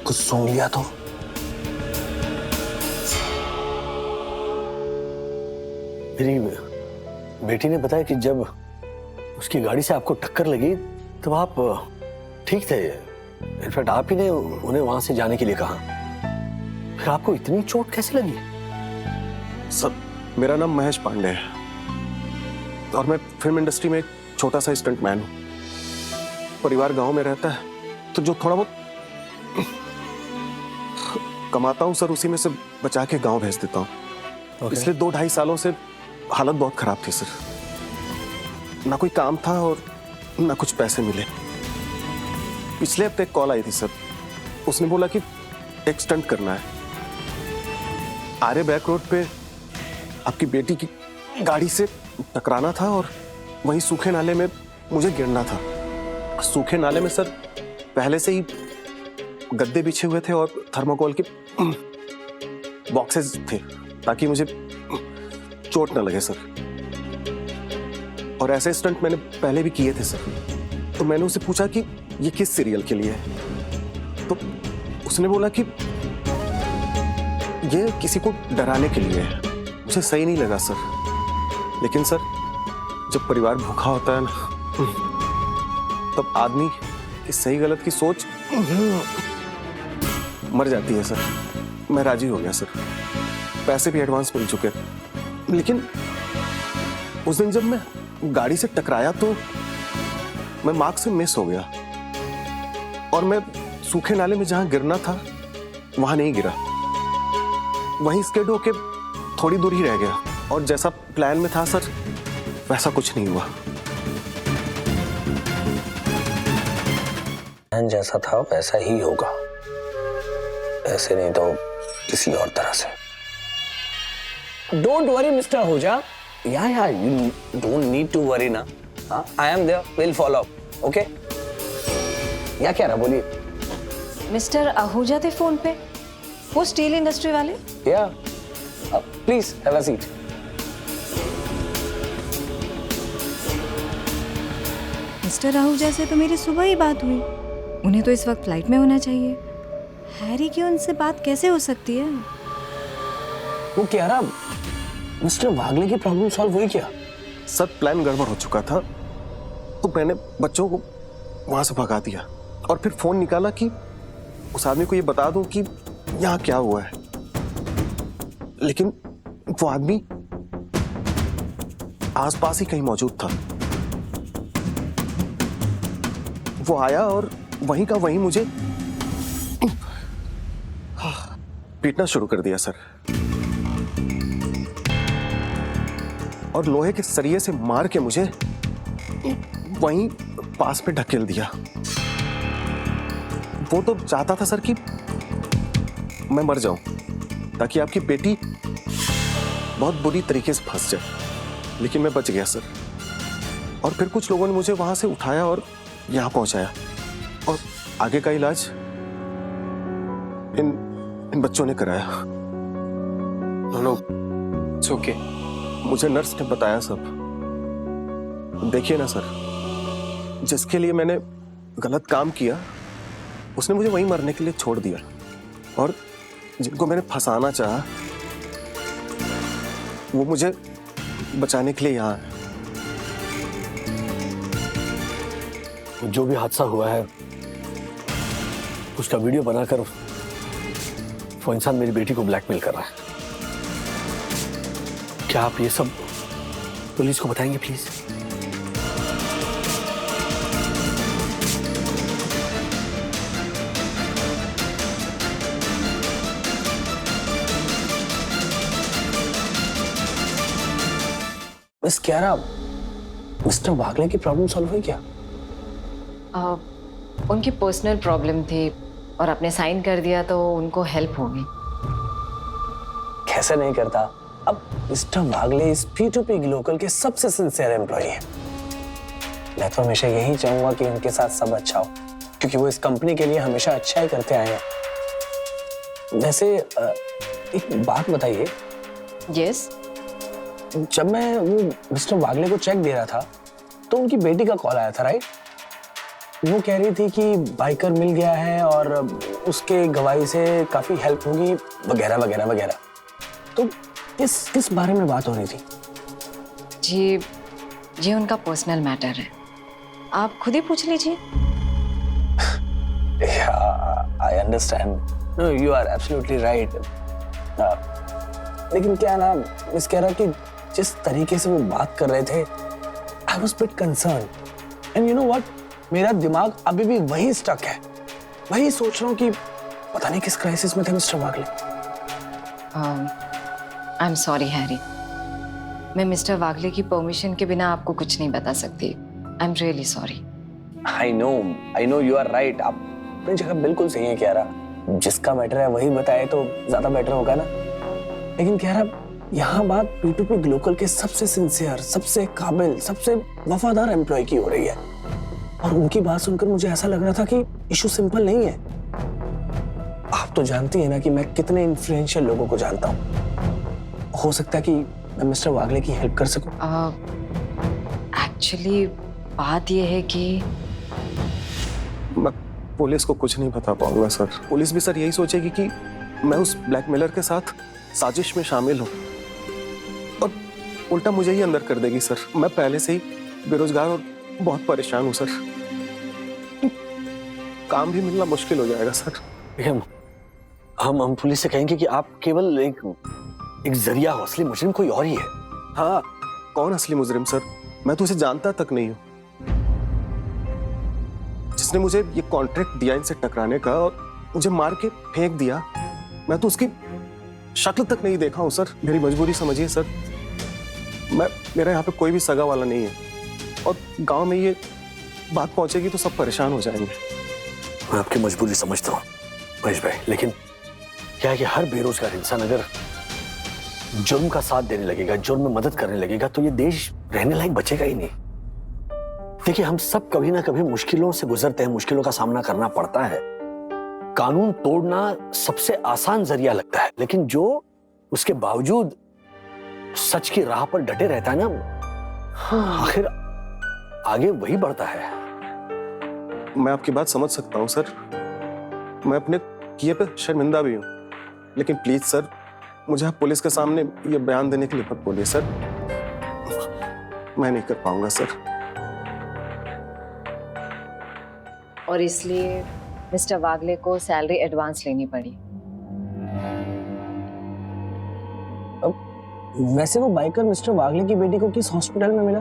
कुछ सूंघ लिया तो। मेरी बेटी ने बताया कि जब उसकी गाड़ी से आपको टक्कर लगी तब आप ठीक थे। इनफैक्ट आप ही ने उन्हें वहां से जाने के लिए कहा। फिर आपको इतनी चोट कैसे लगी? सर, मेरा नाम महेश पांडे है और मैं फिल्म इंडस्ट्री में एक छोटा सा स्टंटमैन हूँ। परिवार गांव में रहता है, तो जो थोड़ा बहुत कमाता हूँ सर, उसी में से बचा के गांव भेज देता हूँ। पिछले 2-2.5 सालों से हालत बहुत खराब थी सर। ना कोई काम था और ना कुछ पैसे मिले। पिछले हफ्ते एक कॉल आई थी सर, उसने बोला कि एक स्टंट करना है। आर्य बैक रोड पे आपकी बेटी की गाड़ी से टकराना था और वहीं सूखे नाले में मुझे गिरना था। सूखे नाले में सर पहले से ही गद्दे बिछे हुए थे और थर्मोकोल के बॉक्सेस थे ताकि मुझे चोट न लगे सर। और ऐसे स्टंट मैंने पहले भी किए थे सर। तो मैंने उसे पूछा कि ये किस सीरियल के लिए है, तो उसने बोला कि ये किसी को डराने के लिए है, मुझे सही नहीं लगा सर। लेकिन सर, जब परिवार भूखा होता है ना, तब आदमी की सही गलत की सोच मर जाती है सर। मैं राजी हो गया सर, पैसे भी एडवांस मिल चुके, लेकिन उस दिन जब मैं गाड़ी से टकराया तो मैं मार्ग से मिस हो गया और मैं सूखे नाले में जहां गिरना था वहां नहीं गिरा, वहीं स्किड होके थोड़ी दूर ही रह गया। और जैसा प्लान में था सर, वैसा कुछ नहीं हुआ। प्लान जैसा था वैसा ही होगा, ऐसे नहीं तो किसी और तरह से। Don't worry mister Ahuja. Yeah you don't need to worry ना। I am there, will follow up, okay? या क्या रहा, बोलिए। मिस्टर आहूजा थे फोन पे, वो स्टील इंडस्ट्री वाले? या please have a seat. Mister Ahuja से तो मेरी सुबह ही बात हुई, उन्हें तो इस वक्त फ्लाइट में होना चाहिए। हैरी की उनसे बात कैसे हो सकती है? वो कह रहा मिस्टर वागले की प्रॉब्लम सॉल्व हुई क्या? सर, प्लान गड़बड़ हो चुका था तो मैंने बच्चों को वहां से भगा दिया और फिर फोन निकाला कि उस आदमी को ये बता दूं कि यहाँ क्या हुआ है। लेकिन वो आदमी आसपास ही कहीं मौजूद था। वो आया और वहीं का वहीं मुझे पीटना शुरू कर दिया सर, और लोहे के सरिये से मार के मुझे वहीं पास में ढकेल दिया। वो तो चाहता था सर कि मैं मर जाऊं ताकि आपकी बेटी बहुत बुरी तरीके से फंस जाए, लेकिन मैं बच गया सर। और फिर कुछ लोगों ने मुझे वहां से उठाया और यहां पहुंचाया, और आगे का इलाज इन बच्चों ने कराया। No, it's okay. मुझे नर्स ने बताया सब। देखिए ना सर, जिसके लिए मैंने गलत काम किया उसने मुझे वहीं मरने के लिए छोड़ दिया, और जिनको मैंने फंसाना चाहा वो मुझे बचाने के लिए यहाँ है। जो भी हादसा हुआ है उसका वीडियो बनाकर वो इंसान मेरी बेटी को ब्लैकमेल कर रहा है। क्या आप ये सब पुलिस को बताएंगे please? Miss Kyara, mister Wagle की प्रॉब्लम सॉल्व हुई क्या? उनकी पर्सनल प्रॉब्लम थी और आपने साइन कर दिया तो उनको हेल्प होगी। कैसे नहीं करता? अब मिस्टर वागले इस P2P ग्लोकल के सबसे सिंसियर एम्प्लॉई हैं। मैं तो हमेशा यही चाहूंगा कि उनके साथ सब अच्छा हो, क्योंकि वो इस कंपनी के लिए हमेशा अच्छा ही करते आए हैं। वैसे एक बात बताइए। यस। जब मैं वो मिस्टर वागले को चेक दे रहा था तो उनकी बेटी का कॉल आया था, राइट? वो कह रही थी कि बाइकर मिल गया है और उसके गवाही से काफी हेल्प होगी वगैरह वगैरह वगैरह। तो किस बारे में बात हो रही थी? जी, ये उनका पर्सनल मैटर है, आप खुद ही पूछ लीजिए। I understand. No, you are absolutely right. लेकिन क्या ना, मिस कह रहा कि जिस तरीके से वो बात कर रहे थे, I was bit concerned. And you know what, मेरा दिमाग अभी भी वही स्टक है। वही सोच रहा हूँ कि पता नहीं किस क्राइसिस में थे mister Wagle. I am sorry Harry, मैं मिस्टर वागले की परमिशन के बिना आपको कुछ नहीं बता सकती। I am really sorry. I know you are right. आप अपनी जगह बिल्कुल सही है क्यारा। जिसका मैटर है वही बताए तो ज्यादा बेटर होगा ना। लेकिन क्यारा, यहाँ बात P2P ग्लोकल के सबसे सिंसियर, सबसे काबिल, सबसे वफादार एम्प्लॉय की हो रही है, और उनकी बात सुनकर मुझे ऐसा लग रहा था कि इशू सिंपल नहीं है। आप तो जानती है ना कि मैं कितने इन्फ्लुएंशियल लोगों को जानता हूँ। हो सकता है कि मैं मिस्टर वागले की हेल्प कर सकूं। एक्चुअली बात यह है कि मैं पुलिस को कुछ नहीं बता पाऊंगा सर। पुलिस भी सर यही सोचेगी कि मैं उस ब्लैकमेलर के साथ साजिश में शामिल हूं और उल्टा मुझे ही अंदर कर देगी सर। मैं पहले से ही बेरोजगार और बहुत परेशान हूं सर। काम भी मिलना मुश्किल हो जाएगा सर। देखिए, हम पुलिस से कहेंगे कि आप केवल एक जरिया हो, असली मुजरिम कोई और ही है। हाँ, कौन असली मुजरिम सर? मैं तो उसे जानता तक नहीं हूं। जिसने मुझे ये कॉन्ट्रैक्ट दिया इनसे टकराने का और मुझे मार के फेंक दिया, मैं तो उसकी शक्ल तक नहीं देखा हूं सर। मेरी मजबूरी समझिए सर। मेरा यहाँ पे कोई भी सगा वाला नहीं है और गांव में ये बात पहुंचेगी तो सब परेशान हो जाएंगे। मैं आपकी मजबूरी समझता हूँ महेश भाई, लेकिन क्या है कि हर बेरोजगार इंसान अगर जुर्म का साथ देने लगेगा, जुर्म में मदद करने लगेगा, तो ये देश रहने लायक बचेगा ही नहीं। देखिए, हम सब कभी ना कभी मुश्किलों से गुजरते हैं, मुश्किलों का सामना करना पड़ता है। कानून तोड़ना सबसे आसान जरिया लगता है, लेकिन जो उसके बावजूद सच की राह पर डटे रहता है ना, आखिर आगे वही बढ़ता है। मैं आपकी बात समझ सकता हूं सर। मैं अपने किए पे शर्मिंदा भी हूं, लेकिन प्लीज सर, मुझे आप पुलिस के सामने ये बयान देने के लिए मत बोलिए सर। मैं नहीं कर पाऊंगा सर। और इसलिए मिस्टर वागले को सैलरी एडवांस लेनी पड़ी। वैसे वो बाइकर मिस्टर वागले की बेटी को किस हॉस्पिटल में मिला,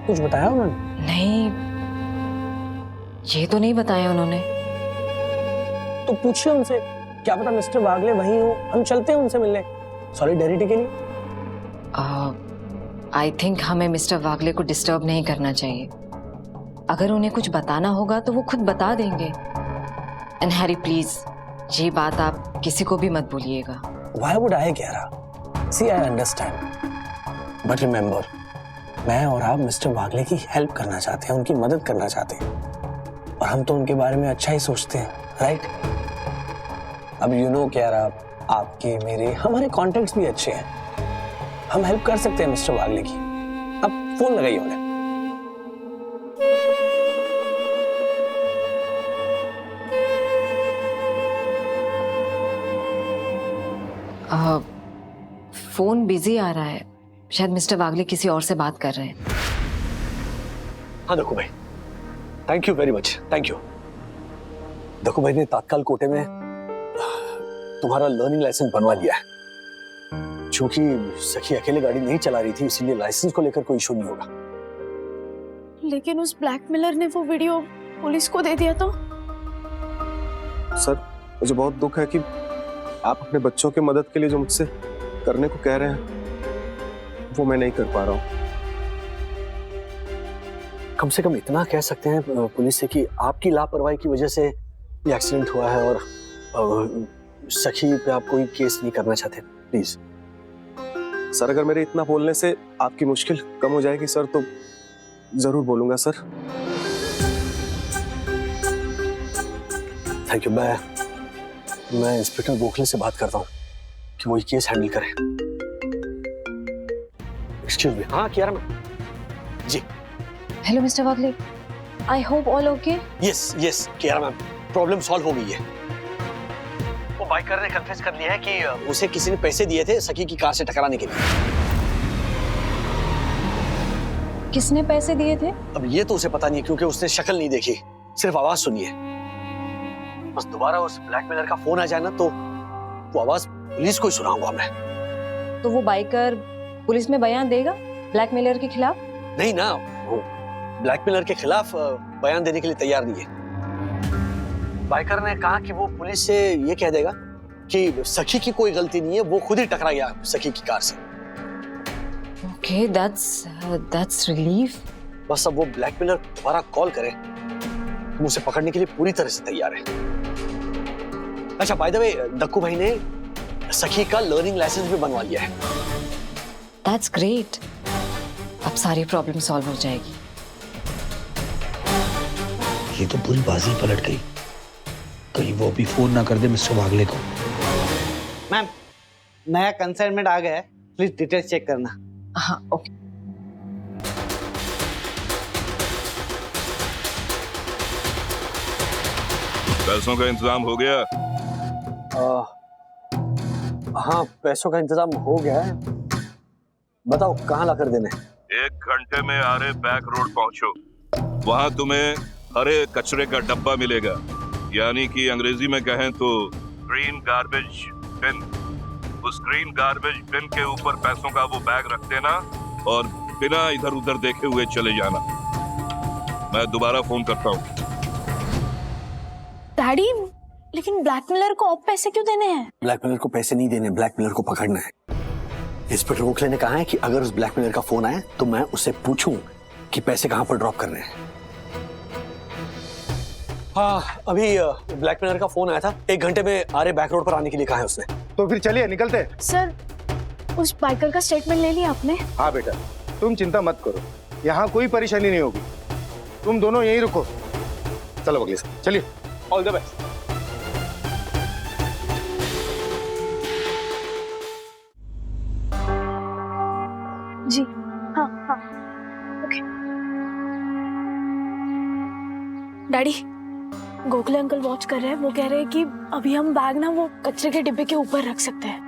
कुछ बताया उन्होंने? नहीं, ये तो नहीं बताया उन्होंने। तो पूछिए उनसे, क्या पता मिस्टर वागले वहीं हो, हम चलते हैं उनसे मिलने सॉलिडेरिटी के लिए। आई थिंक हमें मिस्टर वागले को डिस्टर्ब नहीं करना चाहिए। अगर उन्हें कुछ बताना होगा तो वो खुद बता देंगे। एंड हैरी प्लीज, ये बात आप किसी को भी मत भूलिएगा। Why would I, Kiara? See, I understand. But remember, मैं और आप मिस्टर वागले की हेल्प करना चाहते हैं, उनकी मदद करना चाहते हैं, और हम तो उनके बारे में अच्छा ही सोचते हैं, राइट? अब यू नो Kiara, आपके मेरे हमारे कॉन्टेक्ट्स भी अच्छे हैं, हम हेल्प कर सकते हैं मिस्टर वागले की। अब फोन लगाइए उन्हें। फोन बिजी आ रहा है, शायद मिस्टर वागले किसी और से बात कर रहे हैं। हाँ दक्कू भाई, thank you very much, thank you. Dakku भाई ने तात्काल कोटे में तुम्हारा लर्निंग लाइसेंस बनवा लिया है। चूंकि सखी अकेले गाड़ी नहीं चला रही थी, इसीलिए लाइसेंस को लेकर कोई इशू नहीं होगा। लेकिन उस ब्लैकमेलर ने वो वीडियो पुलिस को दे दिया तो? सर, मुझे बहुत दुख है कि आप अपने बच्चों की मदद के लिए जो मुझसे करने को कह रहे हैं, वो मैं नहीं कर पा रहा हूं। कम से कम इतना कह सकते हैं पुलिस से कि आपकी लापरवाही की वजह से ये एक्सीडेंट हुआ है, और सखी पे आप कोई केस नहीं करना चाहते। प्लीज सर, अगर मेरे इतना बोलने से आपकी मुश्किल कम हो जाएगी सर, तो जरूर बोलूंगा सर। Thank you. मैं इंस्पेक्टर गोखले से बात करता हूँ कि वो ये केस हैंडल करे। Excuse me. हाँ Kiara ma'am ji. Hello mister Wagle, I hope all okay. Yes yes Kiara ma'am, problem solve हो गई है। वो बाइकर ने कन्फेस कर लिया है कि उसे किसी ने पैसे दिए थे सखी की कार से टकराने के लिए। किसने पैसे दिए थे? अब ये तो उसे पता नहीं, क्योंकि उसने शक्ल नहीं देखी, सिर्फ आवाज सुनी है। बस दोबारा उस ब्लैकमेलर का फोन आ जाए ना, तो वो आवाज पुलिस को ही सुनाऊंगा मैं। तो वो बाइकर पुलिस में बयान देगा ब्लैकमेलर के खिलाफ? नहीं ना, वो ब्लैकमेलर के खिलाफ बयान देने के लिए तैयार नहीं है। बाइकर ने कहा कि वो पुलिस से ये कह देगा कि सखी की कोई गलती नहीं है, वो खुद ही टकरा गया सखी की कार से। Okay, that's relief. बस अब वो ब्लैकमेलर दोबारा कॉल करे, हम उसे पकड़ने के लिए पूरी तरह से तैयार है। अच्छा, बाय द वे, दक्कू भाई ने सखी का लर्निंग लाइसेंस भी बनवा लिया है। That's great. अब सारी प्रॉब्लम सॉल्व हो जाएगी। ये तो पूरी बाजी पलट गई। कहीं वो भी फोन ना कर दे मिस्टर वागले को। मैम, नया कंसाइनमेंट आ गया है, प्लीज डिटेल्स चेक करना। हाँ ओके। पैसों का इंतजाम हो गया? हाँ, पैसों का इंतजाम हो गया है। बताओ कहाँ ला कर देने? 1 घंटे में आरे बैक रोड पहुंचो। वहां तुम्हें हरे कचरे का डब्बा मिलेगा, यानी कि अंग्रेजी में कहें तो ग्रीन गार्बेज बिन। उस ग्रीन गार्बेज बिन के ऊपर पैसों का वो बैग रख देना और बिना इधर उधर देखे हुए चले जाना। मैं दोबारा फोन करता हूँ। डैडी, लेकिन ब्लैकमेलर को अब पैसे क्यों देने हैं? ब्लैकमेलर को पैसे नहीं देने, ब्लैकमेलर को पकड़ना है। इंस्पेक्टर रोक लेने कहा है कि अगर उस ब्लैकमेलर का फोन आए तो मैं उससे पूछूं कि पैसे कहां पर ड्रॉप करने हैं। हाँ, अभी ब्लैकमेलर का फोन आया था। 1 घंटे में आरे बैक रोड पर आने के लिए कहा है उसने। तो फिर चलिए निकलते। सर, उस बाइकर का स्टेटमेंट ले लिया आपने? हाँ बेटा, तुम चिंता मत करो, यहाँ कोई परेशानी नहीं होगी। तुम दोनों यहीं रुको। चलो बगले से, चलिए। All the best. जी हाँ हाँ, okay. Daddy, Gokhale uncle watch कर रहे हैं। वो कह रहे हैं कि अभी हम बैग ना वो कचरे के डिब्बे के ऊपर रख सकते हैं।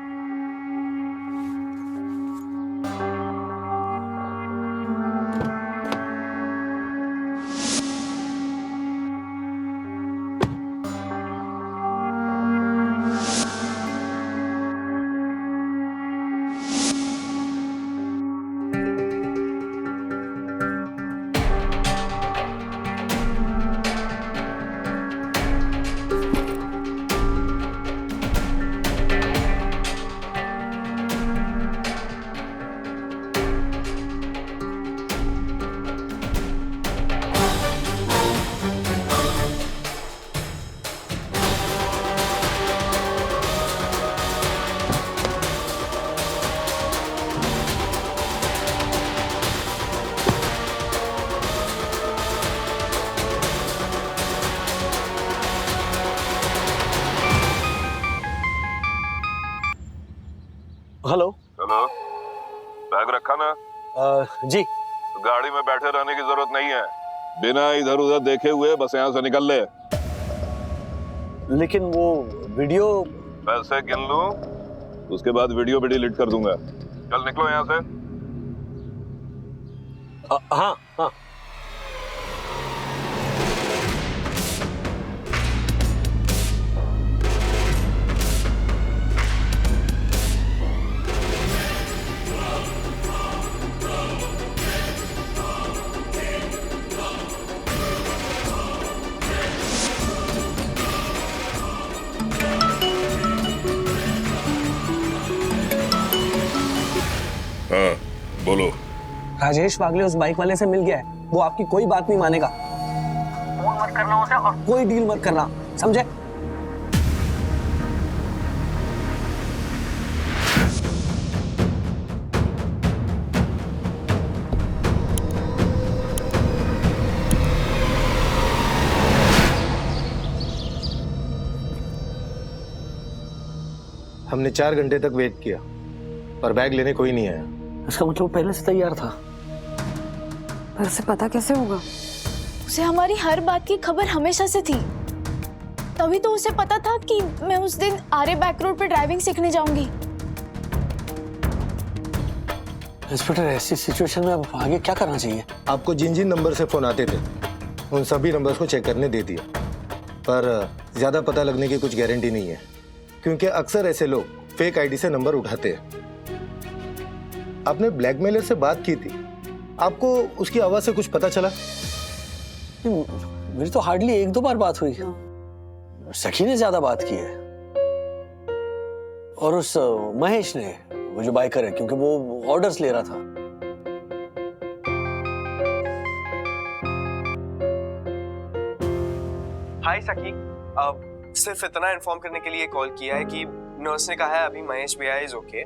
हेलो। हेलो, बैग रखा ना? जी। तो गाड़ी में बैठे रहने की जरूरत नहीं है, बिना इधर उधर देखे हुए बस यहाँ से निकल ले। लेकिन वो वीडियो। पैसे गिन लूं, उसके बाद वीडियो भी डिलीट कर दूंगा। चल निकलो यहाँ से। हाँ हाँ। हाँ बोलो। राजेश वागले उस बाइक वाले से मिल गया है। वो आपकी कोई बात नहीं मानेगा। फोन मत करना उसे और कोई डील मत करना, समझे? हमने 4 घंटे तक वेट किया पर बैग लेने कोई नहीं आया। इसका मतलब पहले से तैयार था। पर उसे पता कैसे होगा? उसे हमारी हर बात की खबर हमेशा से थी। तभी तो उसे पता था कि मैं उस दिन आरे बैक रोड पर ड्राइविंग सीखने जाऊंगी। इंस्पेक्टर, ऐसी सिचुएशन में अब आगे क्या करना चाहिए? आपको जिन जिन नंबर से फोन आते थे उन सभी नंबर्स को चेक करने दे दिया, पर ज्यादा पता लगने की कुछ गारंटी नहीं है, क्योंकि अक्सर ऐसे लोग फेक आईडी से नंबर उठाते हैं। आपने ब्लैकमेलर से बात की थी, आपको उसकी आवाज से कुछ पता चला? मेरी तो हार्डली 1-2 बार बात हुई। सखी ने ज्यादा बात की है और उस महेश ने, वो जो बाइकर है, क्योंकि वो ऑर्डर्स ले रहा था। हाय सखी, सिर्फ इतना इन्फॉर्म करने के लिए कॉल किया है कि नर्स ने कहा है अभी महेश भैया is okay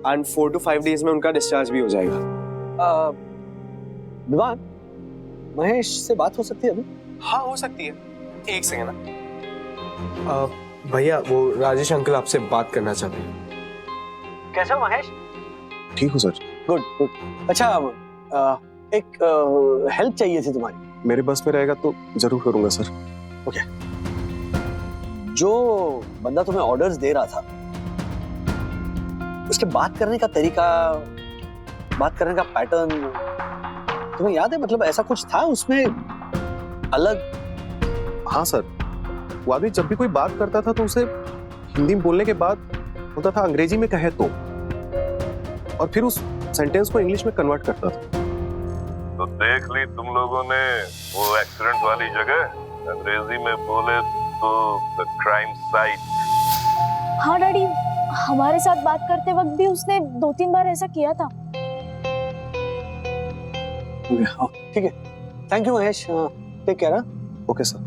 and 4 to 5 days में उनका डिस्चार्ज भी हो जाएगा। विवान, महेश से बात हो सकती है अभी? हाँ हो सकती है। एक सेकेंड ना। भैया वो राजेश अंकल आपसे बात करना चाहते हैं। कैसे हो महेश? ठीक हो सर। Good good. अच्छा, एक हेल्प चाहिए थी तुम्हारी। मेरे बस में रहेगा तो जरूर करूंगा सर। ओके। जो बंदा तुम्हें ऑर्डर्स दे रहा था उसके बात करने का तरीका, बात करने का पैटर्न तुम्हें याद है? मतलब ऐसा कुछ था उसमें अलग? हाँ सर, वो आदमी जब भी कोई बात करता था तो उसे हिंदी में बोलने के बाद होता था अंग्रेजी में कहे तो, और फिर उस सेंटेंस को इंग्लिश में कन्वर्ट करता था। तो देख ली तुम लोगों ने वो एक्सीडेंट वाली जगह, अंग्रेजी में बोले तो द क्राइम साइट। हाँ डैडी, हमारे साथ बात करते वक्त भी उसने 2-3 बार ऐसा किया था। ठीक है, thank you Mahesh, take care. Okay sir.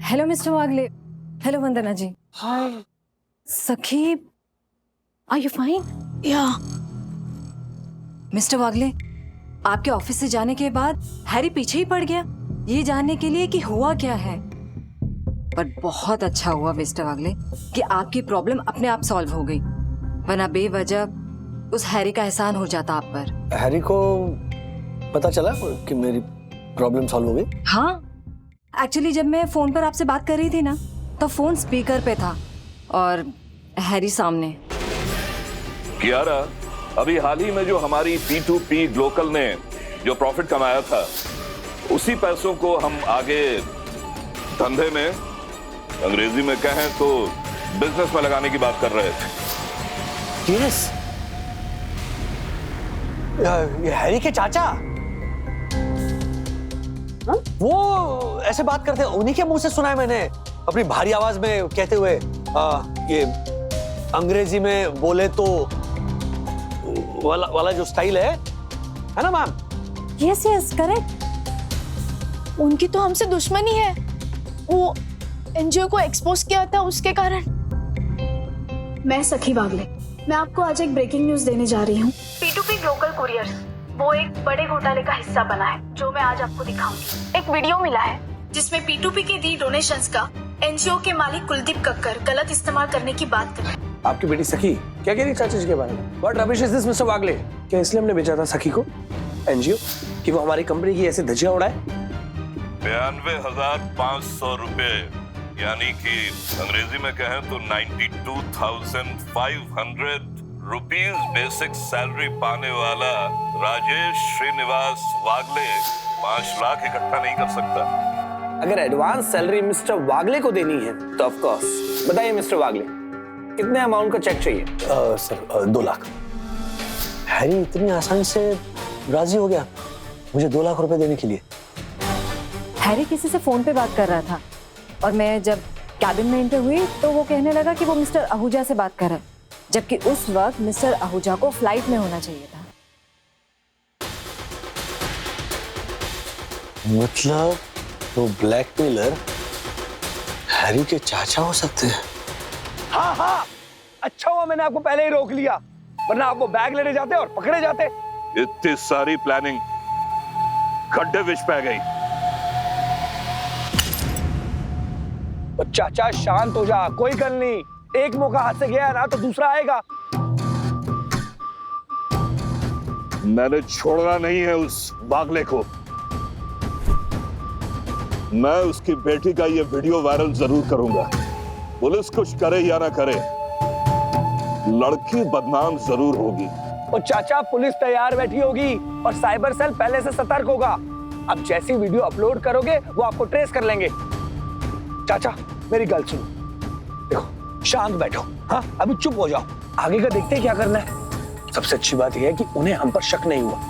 Hello mister Wagle. Hello Vandana ji. Hi Sakhi, are you fine? Yeah mister Wagle, आपके ऑफिस से जाने के बाद हैरी पीछे ही पड़ गया ये जानने के लिए कि हुआ क्या है। पर बहुत अच्छा हुआ मिस्टर वागले कि आपकी प्रॉब्लम अपने आप सॉल्व हो गई, वरना बेवजह उस हैरी का एहसान हो जाता आप पर। हैरी को पता चला कि मेरी प्रॉब्लम सॉल्व हो गई? हाँ, एक्चुअली जब मैं फोन पर आपसे बात कर रही थी ना, तो फोन स्पीकर पे था और हैरी सामने। कियारा, अभी हाल ही में जो हमारी P2P ग्लोकल ने जो प्रॉफिट कमाया था, उसी पैसों को हम आगे धंधे में, अंग्रेजी में कहें तो बिजनेस में लगाने की बात कर रहे थे। यस, ये हैरी के चाचा वो ऐसे बात करते हैं, उन्हीं के मुंह से सुना है मैंने, अपनी भारी आवाज में कहते हुए ये अंग्रेजी में बोले तो वाला जो स्टाइल है ना मैम? Yes yes correct. उनकी तो हमसे दुश्मनी है, वो एनजीओ को एक्सपोज किया था उसके कारण। मैं सखी वागले, मैं आपको आज एक ब्रेकिंग न्यूज देने जा रही हूँ। P2P ग्लोकल कुरियर्स वो एक बड़े घोटाले का हिस्सा बना है, जो मैं आज आपको दिखाऊंगी। एक वीडियो मिला है जिसमें P2P के दी डोनेशंस का एनजीओ के मालिक कुलदीप कक्कर गलत इस्तेमाल करने की बात कर रहे हैं। आपकी बेटी सखी क्या कह रही चाचा जी के बारे में? What rubbish is this, mister Wagle? क्या इसलिए हमने बेचा था सखी को एनजीओ कि वो हमारी कंपनी की ऐसे धज्जियां उड़ाए? 92,500 रुपए, यानी कि अंग्रेजी में कहें तो 92,500 रुपीज बेसिक सैलरी पाने वाला राजेश श्रीनिवास वागले 5 लाख इकट्ठा नहीं कर सकता। अगर एडवांस सैलरी मिस्टर वागले को देनी है तो ऑफ कोर्स बताइए मिस्टर वागले, कितने अमाउंट का चेक चाहिए? सर 2 लाख। हैरी इतनी आसानी से राजी हो गया मुझे 2 लाख रुपए देने के लिए? हैरी किसी से फोन पे बात कर रहा था और मैं जब कैबिन में एंटर हुई तो वो कहने लगा कि वो मिस्टर आहूजा से बात कर रहा है, जबकि उस वक्त मिस्टर आहूजा को फ्लाइट में होना चाहिए था। मतलब वो ब्लैकमेलर हैरी के चाचा हो सकते हैं? हाँ हाँ, अच्छा हुआ मैंने आपको पहले ही रोक लिया, वरना आप वो बैग लेने जाते और पकड़े जाते। इतनी सारी प्लानिंग गड्ढे विच पै गई। तो चाचा शांत हो जा, कोई गल नहीं, एक मौका हाथ से गया ना तो दूसरा आएगा। मैंने छोड़ना नहीं है उस वागले को। मैं उसकी बेटी का ये वीडियो वायरल जरूर करूंगा, पुलिस कुछ करे या ना करे, लड़की बदनाम जरूर होगी। और चाचा पुलिस तैयार बैठी होगी और साइबर सेल पहले से सतर्क होगा। अब जैसी वीडियो अपलोड करोगे वो आपको ट्रेस कर लेंगे। चाचा मेरी गल सुनो, देखो शांत बैठो, हाँ अभी चुप हो जाओ, आगे का देखते हैं क्या करना है। सबसे अच्छी बात यह है कि उन्हें हम पर शक नहीं हुआ।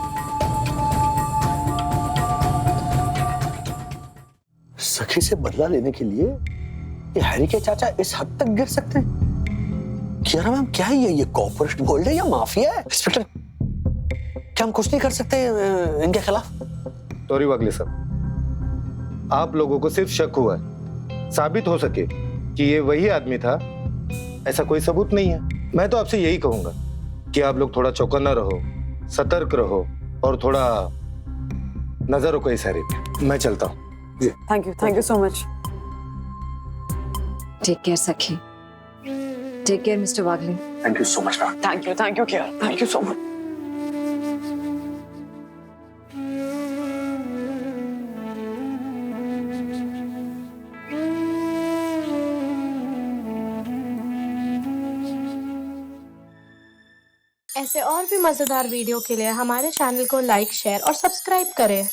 सखी से बदला लेने के लिए ये हैरी के चाचा इस हद तक गिर सकते हैं? कियारा मैम क्या है ये कॉर्पोरेट वर्ल्ड है या माफिया है? इंस्पेक्टर क्या हम कुछ नहीं कर सकते इनके खिलाफ? सॉरी वागले साहब, आप लोगों को सिर्फ शक हुआ है, साबित हो सके कि ये वही आदमी था ऐसा कोई सबूत नहीं है। मैं तो आपसे यही कहूंगा कि आप लोग थोड़ा चौकन्ना रहो, सतर्क रहो और थोड़ा नजर रखो इस हैरी पे। मैं चलता हूँ। Thank you so much. Take care Sakhi. Take care mister Wagle. Thank you so much ma'am. Thank you Kiara, thank you so much. ऐसे और भी मजेदार वीडियो के लिए हमारे चैनल को लाइक, शेयर और सब्सक्राइब करें।